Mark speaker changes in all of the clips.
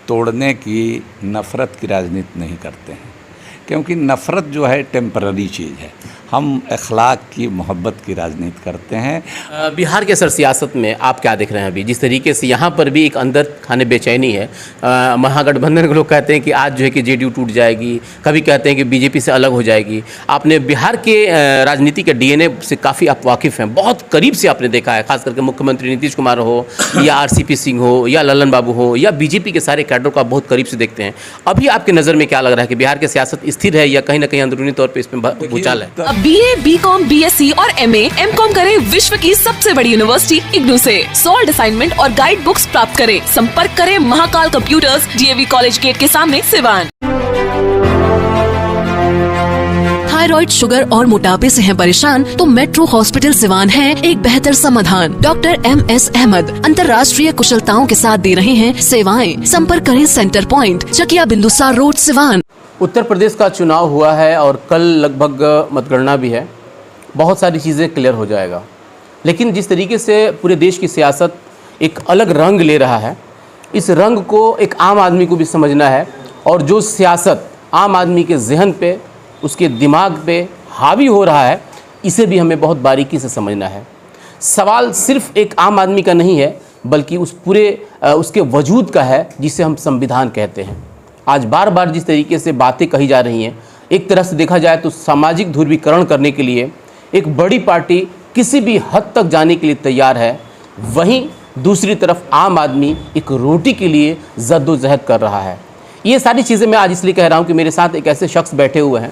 Speaker 1: तोड़ने की, नफ़रत की राजनीति नहीं करते हैं, क्योंकि नफ़रत जो है टेम्पररी चीज़ है। हम अखलाक की, मोहब्बत की राजनीति करते हैं।
Speaker 2: बिहार के सर सियासत में आप क्या देख रहे हैं अभी, जिस तरीके से यहाँ पर भी एक अंदर खाने बेचैनी है। महागठबंधन के लोग कहते हैं कि आज जो है कि जेडीयू टूट जाएगी, कभी कहते हैं कि बीजेपी से अलग हो जाएगी। आपने बिहार के राजनीति के डीएनए से काफ़ी आप वाकिफ़ हैं, बहुत करीब से आपने देखा है, खास करके मुख्यमंत्री नीतीश कुमार हो या आरसीपी सिंह हो या ललन बाबू हो या बीजेपी के सारे कैडर को आप बहुत करीब से देखते हैं। अभी आपकी नज़र में क्या लग रहा है कि बिहार की सियासत स्थिर है या कहीं ना कहीं अंदरूनी तौर पर इसमें भूचाल है?
Speaker 3: बीए, बीकॉम, बीएससी और एमए, एमकॉम करें विश्व की सबसे बड़ी यूनिवर्सिटी इग्नू से। सॉल्ड असाइनमेंट और गाइड बुक्स प्राप्त करें। संपर्क करें Mahakal computers, DAV college gate के सामने, सिवान। थायराइड, शुगर और मोटापे से हैं परेशान तो मेट्रो हॉस्पिटल सिवान है एक बेहतर समाधान। डॉक्टर MS अहमद अंतर्राष्ट्रीय कुशलताओं के साथ दे रहे हैं सेवाएं। संपर्क करें centre point, Chakiya Bindusar road, Siwan.
Speaker 2: Uttar Pradesh का चुनाव हुआ है और कल लगभग मतगणना भी है। बहुत सारी चीज़ें क्लियर हो जाएगा, लेकिन जिस तरीके से पूरे देश की सियासत एक अलग रंग ले रहा है, इस रंग को एक आम आदमी को भी समझना है। और जो सियासत आम आदमी के जहन पे, उसके दिमाग पे हावी हो रहा है, इसे भी हमें बहुत बारीकी से समझना है। सवाल सिर्फ एक आम आदमी का नहीं है, बल्कि उस पूरे उसके वजूद का है जिसे हम संविधान कहते हैं। आज बार बार जिस तरीके से बातें कही जा रही हैं, एक तरह से देखा जाए तो सामाजिक ध्रुवीकरण करने के लिए एक बड़ी पार्टी किसी भी हद तक जाने के लिए तैयार है, वहीं दूसरी तरफ आम आदमी एक रोटी के लिए जद्दोजहद कर रहा है। ये सारी चीज़ें मैं आज इसलिए कह रहा हूँ कि मेरे साथ एक ऐसे शख्स बैठे हुए हैं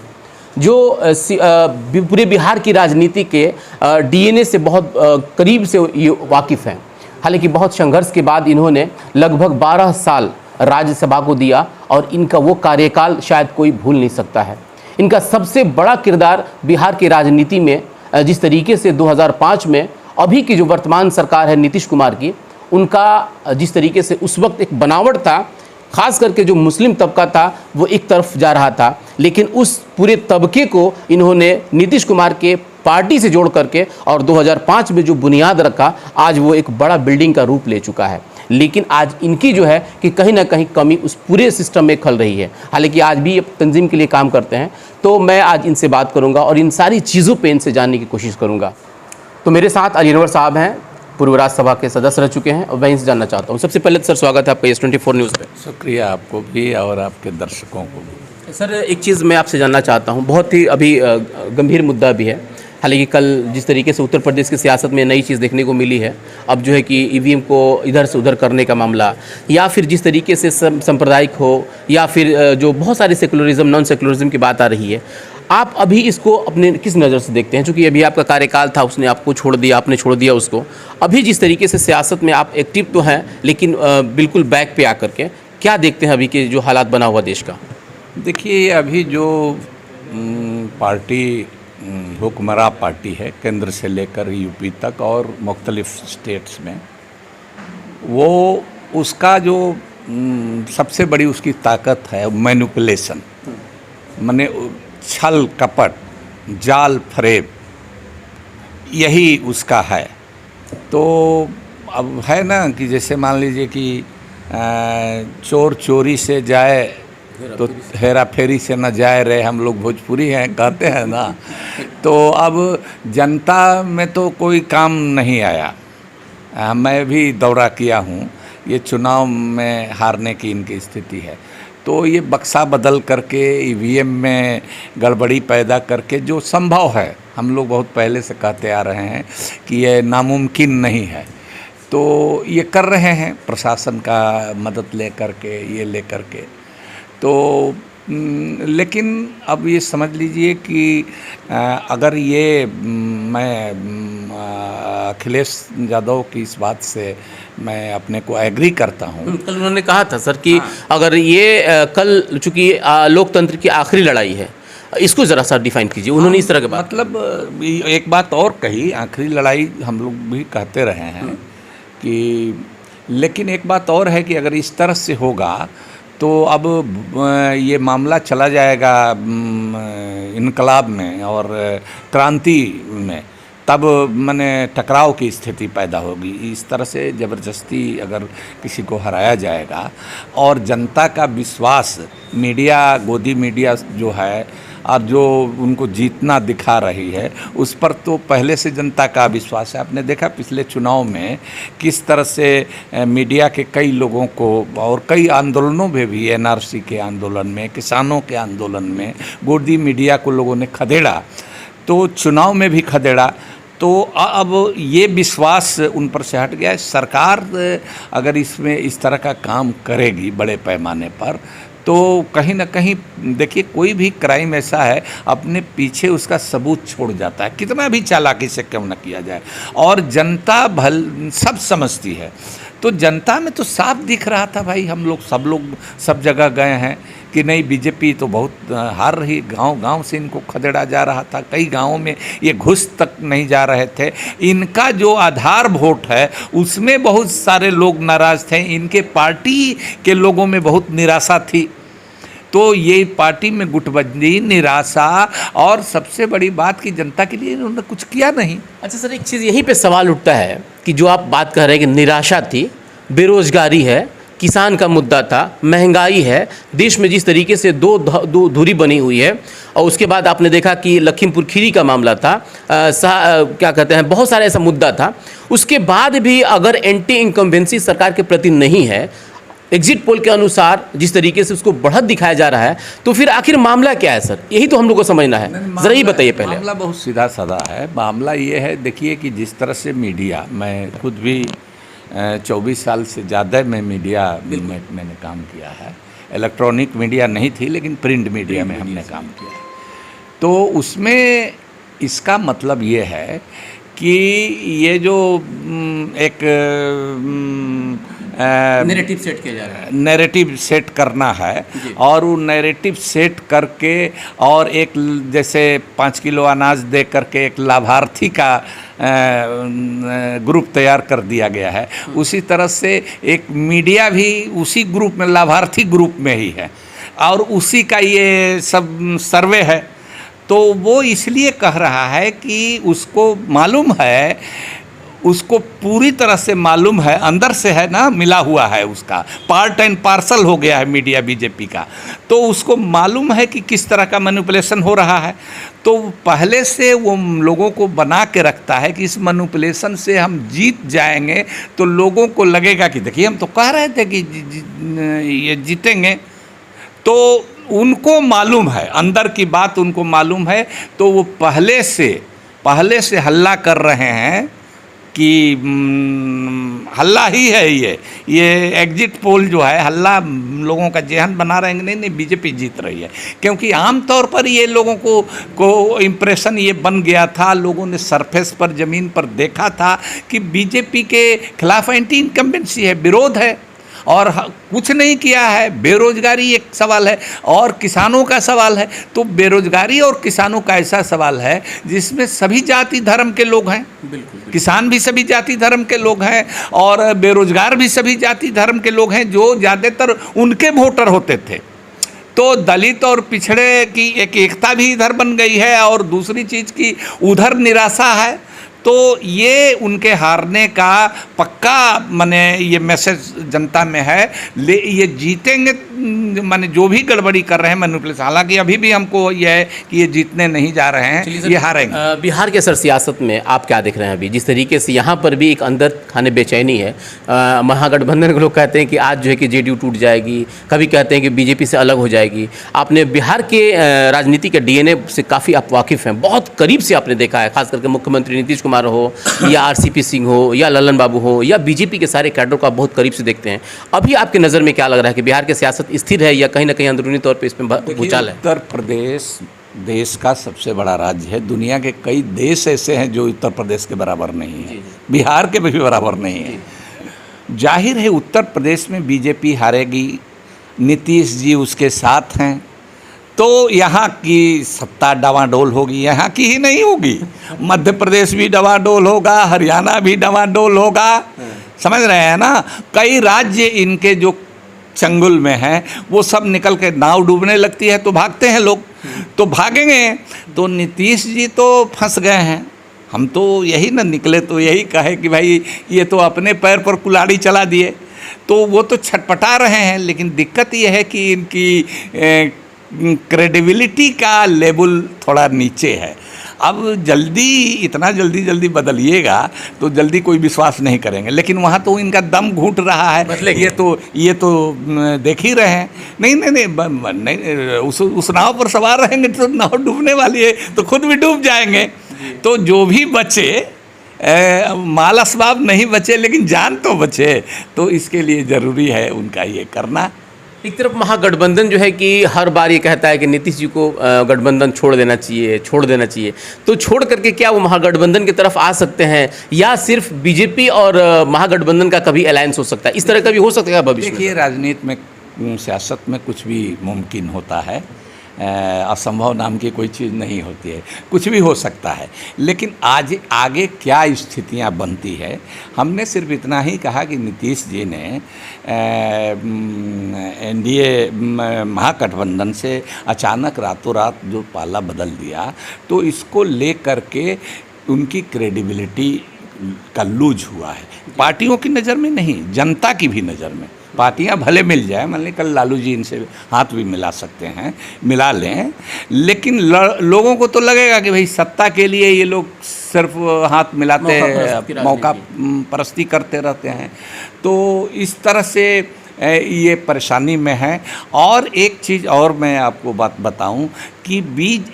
Speaker 2: जो पूरे बिहार की राजनीति के डीएनए से बहुत करीब से वाकिफ़ हैं। हालांकि बहुत संघर्ष के बाद इन्होंने लगभग 12 साल राज्यसभा को दिया और इनका वो कार्यकाल शायद कोई भूल नहीं सकता है। इनका सबसे बड़ा किरदार बिहार की राजनीति में, जिस तरीके से 2005 में अभी की जो वर्तमान सरकार है नीतीश कुमार की, उनका जिस तरीके से उस वक्त एक बनावट था, खास करके जो मुस्लिम तबका था वो एक तरफ जा रहा था, लेकिन उस पूरे तबके को इन्होंने नीतीश कुमार के पार्टी से जोड़ करके और 2005 में जो बुनियाद रखा, आज वो एक बड़ा बिल्डिंग का रूप ले चुका है। लेकिन आज इनकी जो है कि कहीं ना कहीं कमी उस पूरे सिस्टम में खल रही है। हालांकि आज भी ये तंजीम के लिए काम करते हैं, तो मैं आज इनसे बात करूंगा और इन सारी चीज़ों पे इनसे जानने की कोशिश करूंगा। तो मेरे साथ अली अनवर साहब हैं, पूर्व राज्यसभा के सदस्य रह चुके हैं, और मैं इनसे जानना चाहता हूँ। सबसे पहले तो सर स्वागत है आपका S24 न्यूज़ पे।
Speaker 1: शुक्रिया आपको भी और आपके दर्शकों को भी।
Speaker 2: सर एक चीज़ मैं आपसे जानना चाहता हूँ, बहुत ही अभी गंभीर मुद्दा भी है। हालांकि कल जिस तरीके से उत्तर प्रदेश की सियासत में नई चीज़ देखने को मिली है, अब जो है कि ईवीएम को इधर से उधर करने का मामला, या फिर जिस तरीके से सांप्रदायिक हो, या फिर जो बहुत सारी सेकुलरिज्म, नॉन सेकुलरिज्म की बात आ रही है, आप अभी इसको अपने किस नज़र से देखते हैं? चूँकि अभी आपका कार्यकाल था, उसने आपको छोड़ दिया, आपने छोड़ दिया उसको। अभी जिस तरीके से सियासत में आप एक्टिव तो हैं, लेकिन बिल्कुल बैक पे आकर के क्या देखते हैं अभी के जो हालात बना हुआ देश का?
Speaker 1: देखिए, अभी जो पार्टी हुक्मरां पार्टी है, केंद्र से लेकर यूपी तक और मुख्तलिफ स्टेट्स में, वो उसका जो सबसे बड़ी उसकी ताकत है मैनिपुलेशन, माने छल कपट, जाल फरेब, यही उसका है। तो अब है ना कि जैसे मान लीजिए कि चोर चोरी से जाए तो हेरा फेरी से न जाए रहे, हम लोग भोजपुरी हैं कहते हैं ना। तो अब जनता में तो कोई काम नहीं आया। मैं भी दौरा किया हूँ, ये चुनाव में हारने की इनकी स्थिति है, तो ये बक्सा बदल करके ईवीएम में गड़बड़ी पैदा करके, जो संभव है, हम लोग बहुत पहले से कहते आ रहे हैं कि ये नामुमकिन नहीं है, तो ये कर रहे हैं प्रशासन का मदद ले करके, ये ले करके। तो लेकिन अब ये समझ लीजिए कि अगर ये मैं अखिलेश यादव की इस बात से मैं अपने को एग्री करता हूँ।
Speaker 2: कल उन्होंने कहा था सर कि अगर ये कल चूँकि लोकतंत्र की आखिरी लड़ाई है, इसको ज़रा सा डिफाइन कीजिए। उन्होंने इस तरह के बात,
Speaker 1: मतलब एक बात और कही, आखिरी लड़ाई हम लोग भी कहते रहे हैं कि, लेकिन एक बात और है कि अगर इस तरह से होगा तो अब ये मामला चला जाएगा इनकलाब में और क्रांति में, तब माने टकराव की स्थिति पैदा होगी। इस तरह से ज़बरदस्ती अगर किसी को हराया जाएगा और जनता का विश्वास मीडिया, गोदी मीडिया जो है और जो उनको जीतना दिखा रही है, उस पर तो पहले से जनता का विश्वास है। आपने देखा पिछले चुनाव में किस तरह से मीडिया के कई लोगों को और कई आंदोलनों में भी, एनआरसी के आंदोलन में, किसानों के आंदोलन में गोदी मीडिया को लोगों ने खदेड़ा, तो चुनाव में भी खदेड़ा। तो अब ये विश्वास उन पर से हट गया है। सरकार अगर इसमें इस तरह का काम करेगी बड़े पैमाने पर, तो कहीं ना कहीं देखिए कोई भी क्राइम ऐसा है अपने पीछे उसका सबूत छोड़ जाता है, कितना भी चालाकी से क्यों न किया जाए, और जनता सब समझती है। तो जनता में तो साफ दिख रहा था भाई, हम लोग सब जगह गए हैं कि नहीं बीजेपी तो बहुत हार रही, गांव से इनको खदेड़ा जा रहा था, कई गांवों में ये घुस तक नहीं जा रहे थे। इनका जो आधार वोट है उसमें बहुत सारे लोग नाराज़ थे, इनके पार्टी के लोगों में बहुत निराशा थी। तो ये पार्टी में गुटबंदी, निराशा और सबसे बड़ी बात कि जनता के लिए इन्होंने कुछ किया नहीं।
Speaker 2: अच्छा सर, एक चीज़ यहीं पे सवाल उठता है कि जो आप बात कर रहे हैं कि निराशा थी, बेरोजगारी है, किसान का मुद्दा था, महंगाई है, देश में जिस तरीके से दो धुरी बनी हुई है, और उसके बाद आपने देखा कि लखीमपुर खीरी का मामला था, क्या कहते हैं, बहुत सारा ऐसा मुद्दा था। उसके बाद भी अगर एंटी इनकम्बेंसी सरकार के प्रति नहीं है, एग्जिट पोल के अनुसार जिस तरीके से उसको बढ़त दिखाया जा रहा है, तो फिर आखिर मामला क्या है सर? यही तो हम लोग को समझना है। ज़रा ही बताइए पहले।
Speaker 1: मामला बहुत सीधा साधा है। मामला ये है, देखिए कि जिस तरह से मीडिया, मैं खुद भी 24 साल से ज़्यादा में मीडिया में मैंने काम किया है। इलेक्ट्रॉनिक मीडिया नहीं थी लेकिन प्रिंट मीडिया में हमने काम किया। तो उसमें इसका मतलब ये है कि ये जो एक
Speaker 2: नैरेटिव सेट किया जा रहा है,
Speaker 1: नैरेटिव सेट करना है, और वो नैरेटिव सेट करके और एक जैसे 5 किलो अनाज दे करके एक लाभार्थी का ग्रुप तैयार कर दिया गया है। उसी तरह से एक मीडिया भी उसी ग्रुप में, लाभार्थी ग्रुप में ही है, और उसी का ये सब सर्वे है। तो वो इसलिए कह रहा है कि उसको मालूम है, उसको पूरी तरह से मालूम है, अंदर से है ना, मिला हुआ है, उसका पार्ट एंड पार्सल हो गया है मीडिया बीजेपी का। तो उसको मालूम है कि किस तरह का मैनिपुलेशन हो रहा है। तो पहले से वो लोगों को बना के रखता है कि इस मैनिपुलेशन से हम जीत जाएंगे, तो लोगों को लगेगा कि देखिए हम तो कह रहे थे कि ये जीतेंगे। तो उनको मालूम है, अंदर की बात उनको मालूम है, तो वो पहले से हल्ला कर रहे हैं कि हल्ला ही है ये एग्जिट पोल जो है, हल्ला लोगों का जेहन बना रहे हैं, नहीं बीजेपी जीत रही है। क्योंकि आमतौर पर ये लोगों को इम्प्रेशन ये बन गया था, लोगों ने सरफेस पर, ज़मीन पर देखा था कि बीजेपी के खिलाफ एंटी इनकम्बेंसी है, विरोध है, और कुछ नहीं किया है। बेरोजगारी एक सवाल है और किसानों का सवाल है। तो बेरोजगारी और किसानों का ऐसा सवाल है जिसमें सभी जाति धर्म के लोग हैं। बिल्कुल, किसान भी सभी जाति धर्म के लोग हैं और बेरोजगार भी सभी जाति धर्म के लोग हैं, जो ज़्यादातर उनके वोटर होते थे। तो दलित और पिछड़े की एक एकता भी इधर बन गई है, और दूसरी चीज़ की उधर निराशा है। तो ये उनके हारने का पक्का माने ये मैसेज जनता में है। ये जीतेंगे, माने जो भी गड़बड़ी कर रहे हैं मैनिपुलेशन, हालांकि अभी भी हमको ये है कि ये जीतने नहीं जा रहे हैं, ये हारेंगे।
Speaker 2: बिहार के सर सियासत में आप क्या देख रहे हैं अभी? जिस तरीके से यहाँ पर भी एक अंदर खाने बेचैनी है, महागठबंधन के लोग कहते हैं कि आज जो है कि जेडीयू टूट जाएगी, कभी कहते हैं कि बीजेपी से अलग हो जाएगी। आपने बिहार के राजनीति के डीएनए से काफ़ी आप वाकिफ़ हैं, बहुत करीब से आपने देखा है, खास करके मुख्यमंत्री नीतीश कुमार हो या आरसीपी सिंह हो या ललन बाबू हो या बीजेपी के सारे कैडरों को आप बहुत करीब से देखते हैं। अभी आपके नज़र में क्या लग रहा है कि बिहार की सियासत स्थिर है या कहीं ना कहीं अंदरूनी तौर पे इसमें भूचाल है?
Speaker 1: उत्तर प्रदेश देश का सबसे बड़ा राज्य है। दुनिया के कई देश ऐसे हैं जो उत्तर प्रदेश के बराबर नहीं है, बिहार के भी बराबर नहीं है। जाहिर है उत्तर प्रदेश में बीजेपी हारेगी, नीतीश जी उसके साथ हैं, तो यहाँ की सत्ता डवाडोल होगी। यहाँ की ही नहीं होगी, मध्य प्रदेश भी डवाडोल होगा, हरियाणा भी डवाडोल होगा, समझ रहे हैं ना। कई राज्य इनके जो चंगुल में हैं वो सब निकल के, नाव डूबने लगती है तो भागते हैं लोग, तो भागेंगे। तो नीतीश जी तो फंस गए हैं, हम तो यही ना निकले तो यही कहे कि भाई ये तो अपने पैर पर कुल्हाड़ी चला दिए, तो वो तो छटपटा रहे हैं। लेकिन दिक्कत ये है कि इनकी क्रेडिबिलिटी का लेवल थोड़ा नीचे है। अब इतना जल्दी बदलिएगा तो जल्दी कोई विश्वास नहीं करेंगे, लेकिन वहाँ तो इनका दम घुट रहा है। ये तो देख ही रहे हैं। नहीं, उस नाव पर सवार रहेंगे तो नाव डूबने वाली है, तो खुद भी डूब जाएंगे। तो जो भी बचे, माल असबाब नहीं बचे लेकिन जान तो बचे, तो इसके लिए ज़रूरी है उनका ये करना।
Speaker 2: एक तरफ महागठबंधन जो है कि हर बार ये कहता है कि नीतीश जी को गठबंधन छोड़ देना चाहिए, तो छोड़ करके क्या वो महागठबंधन की तरफ आ सकते हैं, या सिर्फ बीजेपी और महागठबंधन का कभी अलायंस हो सकता है? इस तरह का भी हो सकता है भविष्य में?
Speaker 1: देखिए, राजनीति में, सियासत में कुछ भी मुमकिन होता है, असंभव नाम की कोई चीज़ नहीं होती है, कुछ भी हो सकता है। लेकिन आज आगे क्या स्थितियां बनती है, हमने सिर्फ इतना ही कहा कि नीतीश जी ने एनडीए महागठबंधन से अचानक रातों रात जो पाला बदल दिया, तो इसको ले करके उनकी क्रेडिबिलिटी का लूज हुआ है। पार्टियों की नज़र में नहीं, जनता की भी नज़र में। पार्टियां भले मिल जाए, मान ली कल लालू जी इनसे हाथ भी मिला सकते हैं, मिला लें, लेकिन लोगों को तो लगेगा कि भाई सत्ता के लिए ये लोग सिर्फ हाथ मिलाते, मौका परस्ती करते रहते हैं। तो इस तरह से ये परेशानी में है। और एक चीज़ और मैं आपको बात बताऊं कि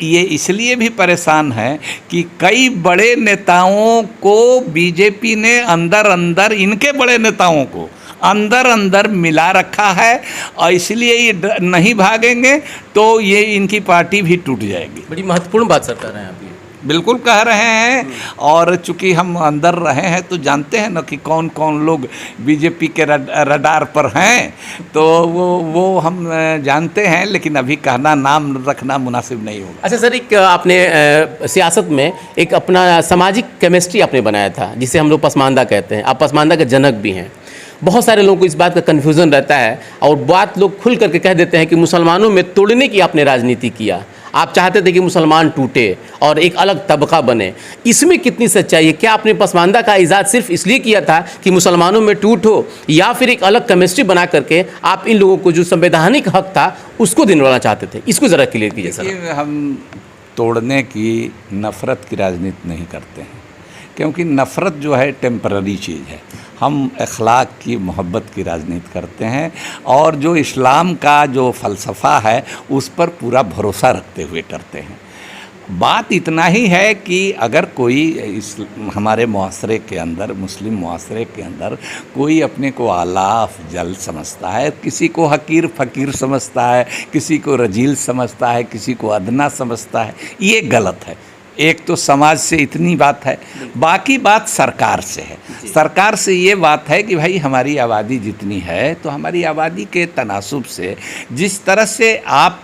Speaker 1: ये इसलिए भी परेशान है कि कई बड़े नेताओं को बीजेपी ने अंदर इनके बड़े नेताओं को अंदर मिला रखा है, और इसलिए ये नहीं भागेंगे तो ये इनकी पार्टी भी टूट जाएगी।
Speaker 2: बड़ी महत्वपूर्ण बात सर कर रहे हैं आप, ये
Speaker 1: बिल्कुल कह रहे हैं। और चूंकि हम अंदर रहे हैं तो जानते हैं ना कि कौन कौन लोग बीजेपी के रडार पर हैं, तो वो हम जानते हैं, लेकिन अभी कहना, नाम रखना मुनासिब नहीं होगा।
Speaker 2: अच्छा सर, एक आपने सियासत में एक अपना सामाजिक केमिस्ट्री आपने बनाया था, जिसे हम लोग पसमानदा कहते हैं। आप पसमानदा के जनक भी हैं। बहुत सारे लोगों को इस बात का कन्फ्यूज़न रहता है, और बात लोग खुल करके कह देते हैं कि मुसलमानों में तोड़ने की आपने राजनीति किया। आप चाहते थे कि मुसलमान टूटे और एक अलग तबका बने। इसमें कितनी सच्चाई है? क्या आपने पसमानदा का इजाद सिर्फ इसलिए किया था कि मुसलमानों में टूट हो, या फिर एक अलग केमिस्ट्री बना करके आप इन लोगों को जो संवैधानिक हक था उसको दिलवाना चाहते थे? इसको ज़रा क्लियर कीजिए सर।
Speaker 1: हम तोड़ने की, नफ़रत की राजनीति नहीं करते हैं, क्योंकि नफ़रत जो है टेम्पररी चीज़ है। हम अखलाक की, मोहब्बत की राजनीति करते हैं, और जो इस्लाम का जो फ़लसफ़ा है उस पर पूरा भरोसा रखते हुए करते हैं। बात इतना ही है कि अगर कोई हमारे मुआसरे के अंदर, मुस्लिम मुआसरे के अंदर कोई अपने को आला अफजल समझता है, किसी को हकीर फ़कीर समझता है, किसी को रजील समझता है, किसी को अदना समझता है, ये गलत है। एक तो समाज से इतनी बात है, बाकी बात सरकार से है। सरकार से ये बात है कि भाई हमारी आबादी जितनी है, तो हमारी आबादी के तनासुब से जिस तरह से आप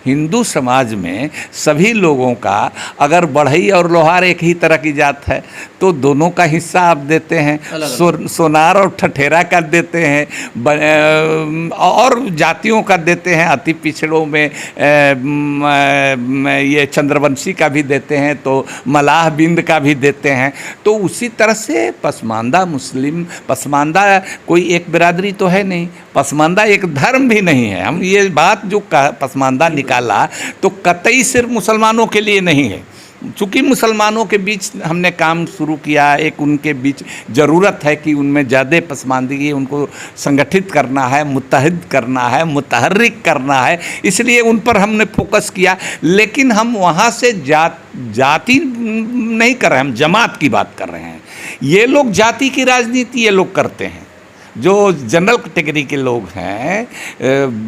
Speaker 1: हिंदू समाज में सभी लोगों का, अगर बढ़ई और लोहार एक ही तरह की जात है तो दोनों का हिस्सा आप देते हैं, सोनार और ठठेरा का देते हैं, और जातियों का देते हैं, अति पिछड़ों में ये चंद्रवंशी का भी देते हैं, तो मलाह बिंद का भी देते हैं। तो उसी तरह से पसमानदा मुस्लिम, पसमानदा कोई एक बिरादरी तो है नहीं, पसमानदा एक धर्म भी नहीं है। हम ये बात जो पसमानदा निकाला तो कतई सिर्फ मुसलमानों के लिए नहीं है। चूँकि मुसलमानों के बीच हमने काम शुरू किया, एक उनके बीच ज़रूरत है कि उनमें ज़्यादा पसमानदगी, उनको संगठित करना है, मुत्तहिद करना है, मुतहर्रिक करना है, इसलिए उन पर हमने फोकस किया। लेकिन हम वहाँ से जाति नहीं कर रहे हैं, हम जमात की बात कर रहे हैं। ये लोग जाति की राजनीति ये लोग करते हैं। जो जनरल कैटेगरी के लोग हैं,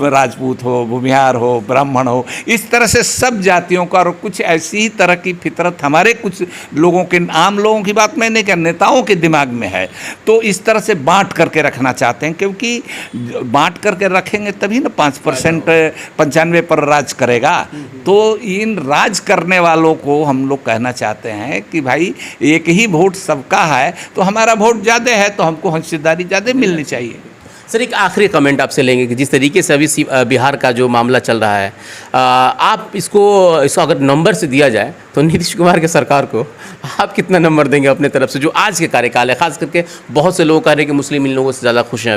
Speaker 1: राजपूत हो, भूमिहार हो, ब्राह्मण हो, इस तरह से सब जातियों का, और कुछ ऐसी ही तरह की फितरत हमारे कुछ लोगों के, आम लोगों की बात मैं नहीं कर, नेताओं के दिमाग में है। तो इस तरह से बांट करके रखना चाहते हैं, क्योंकि बांट करके रखेंगे तभी ना 5% 95 पर राज करेगा। तो इन राज करने वालों को हम लोग कहना चाहते हैं कि भाई एक ही वोट सबका है, तो हमारा वोट ज़्यादा है तो हमको हिस्सेदारी ज़्यादा मिलनी चाहिए।
Speaker 2: सर एक आखिरी कमेंट आपसे लेंगे कि जिस तरीके से अभी बिहार का जो मामला चल रहा है, आप इसको अगर नंबर से दिया जाए तो नीतीश कुमार के सरकार को आप कितना नंबर देंगे अपने तरफ से, जो आज के कार्यकाल है? खास करके बहुत से लोग कह रहे हैं कि मुस्लिम इन लोगों से ज़्यादा खुश हैं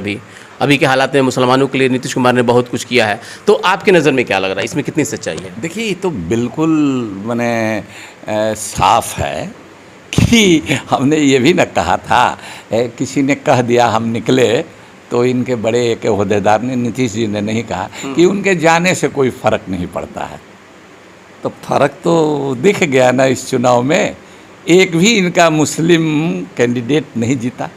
Speaker 2: अभी के हालात में। मुसलमानों के लिए नीतीश कुमार ने बहुत कुछ किया है, तो आपकी नज़र में क्या लग रहा है, इसमें कितनी सच्चाई है?
Speaker 1: देखिए, ये तो बिल्कुल मैंने साफ है कि हमने ये भी न कहा था, किसी ने कह दिया हम निकले, तो इनके बड़े एक ओहदेदार ने, नीतीश जी ने नहीं कहा कि उनके जाने से कोई फ़र्क नहीं पड़ता है। तो फ़र्क तो दिख गया ना इस चुनाव में, एक भी इनका मुस्लिम कैंडिडेट नहीं जीता,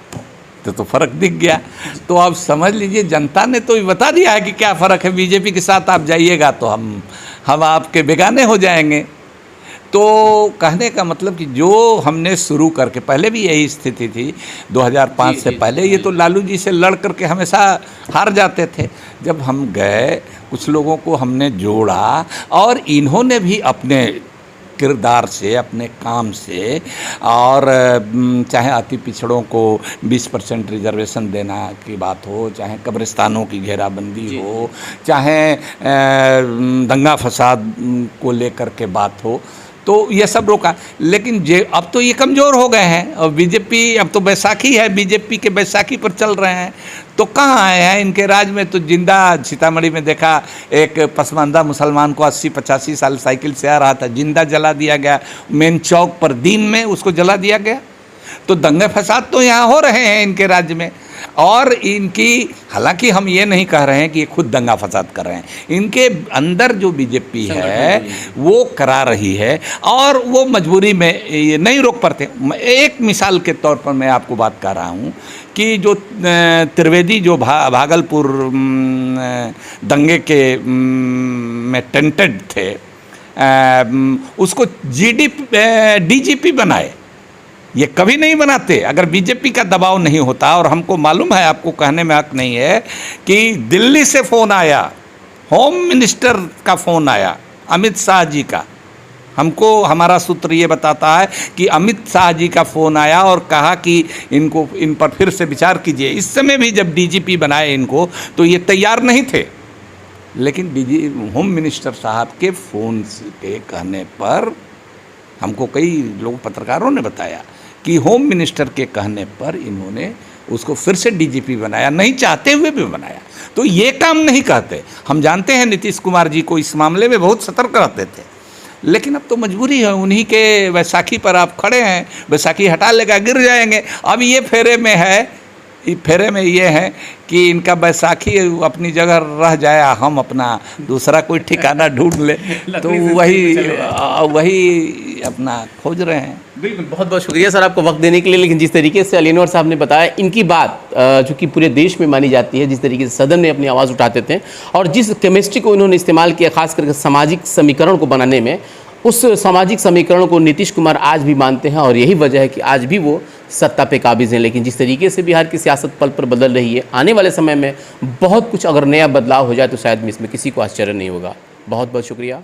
Speaker 1: तो फ़र्क दिख गया। तो आप समझ लीजिए, जनता ने तो बता दिया है कि क्या फ़र्क है। बीजेपी के साथ आप जाइएगा तो हम आपके बेगाने हो जाएंगे। तो कहने का मतलब कि जो हमने शुरू करके, पहले भी यही स्थिति थी 2005 से पहले, ये तो लालू जी से लड़ करके हमेशा हार जाते थे। जब हम गए, कुछ लोगों को हमने जोड़ा, और इन्होंने भी अपने किरदार से, अपने काम से, और चाहे अति पिछड़ों को 20% रिजर्वेशन देना की बात हो, चाहे कब्रिस्तानों की घेराबंदी हो, चाहे दंगा फसाद को लेकर के बात हो, तो ये सब रोका। लेकिन अब तो ये कमज़ोर हो गए हैं, और बीजेपी, अब तो बैसाखी है, बीजेपी के बैसाखी पर चल रहे हैं। तो कहाँ आए हैं इनके राज में? तो जिंदा सीतामढ़ी में देखा, एक पसमानदा मुसलमान को 80-85 साल साइकिल से आ रहा था, जिंदा जला दिया गया मेन चौक पर, दिन में उसको जला दिया गया। तो दंगे फसाद तो यहाँ हो रहे हैं इनके राज्य में। और इनकी, हालांकि हम ये नहीं कह रहे हैं कि ये खुद दंगा फसाद कर रहे हैं, इनके अंदर जो बीजेपी है वो करा रही है, और वो मजबूरी में ये नहीं रोक पाते। एक मिसाल के तौर पर मैं आपको बात कर रहा हूँ कि जो त्रिवेदी जो भागलपुर दंगे के में टेंटेड थे, उसको डीजीपी बनाए। ये कभी नहीं बनाते अगर बीजेपी का दबाव नहीं होता। और हमको मालूम है, आपको कहने में हक नहीं है, कि दिल्ली से फ़ोन आया, होम मिनिस्टर का फ़ोन आया, अमित शाह जी का। हमको हमारा सूत्र ये बताता है कि अमित शाह जी का फ़ोन आया और कहा कि इन पर फिर से विचार कीजिए। इस समय भी जब डीजीपी बनाए इनको, तो ये तैयार नहीं थे। लेकिन होम मिनिस्टर साहब के फ़ोन के कहने पर, हमको कई लोग पत्रकारों ने बताया कि होम मिनिस्टर के कहने पर इन्होंने उसको फिर से डीजीपी बनाया, नहीं चाहते हुए भी बनाया। तो ये काम नहीं कहते। हम जानते हैं नीतीश कुमार जी को इस मामले में बहुत सतर्क रहते थे, लेकिन अब तो मजबूरी है, उन्हीं के बैसाखी पर आप खड़े हैं, बैसाखी हटा लेगा गिर जाएंगे। अब ये फेरे में है, फेरे में ये है कि इनका बैसाखी अपनी जगह रह जाए, हम अपना दूसरा कोई ठिकाना ढूंढ ले, तो वही अपना खोज रहे हैं।
Speaker 2: बिल्कुल, बहुत बहुत शुक्रिया सर आपको वक्त देने के लिए। लेकिन जिस तरीके से अली अनवर साहब ने बताया, इनकी बात जो कि पूरे देश में मानी जाती है, जिस तरीके से सदन में अपनी आवाज़ उठाते थे, और जिस केमिस्ट्री को इन्होंने इस्तेमाल किया खास करके सामाजिक समीकरण को बनाने में, उस सामाजिक समीकरण को नीतीश कुमार आज भी मानते हैं, और यही वजह है कि आज भी वो सत्ता पे काबिज हैं। लेकिन जिस तरीके से बिहार की सियासत पल पर बदल रही है, आने वाले समय में बहुत कुछ अगर नया बदलाव हो जाए तो शायद इसमें किसी को आश्चर्य नहीं होगा। बहुत बहुत शुक्रिया।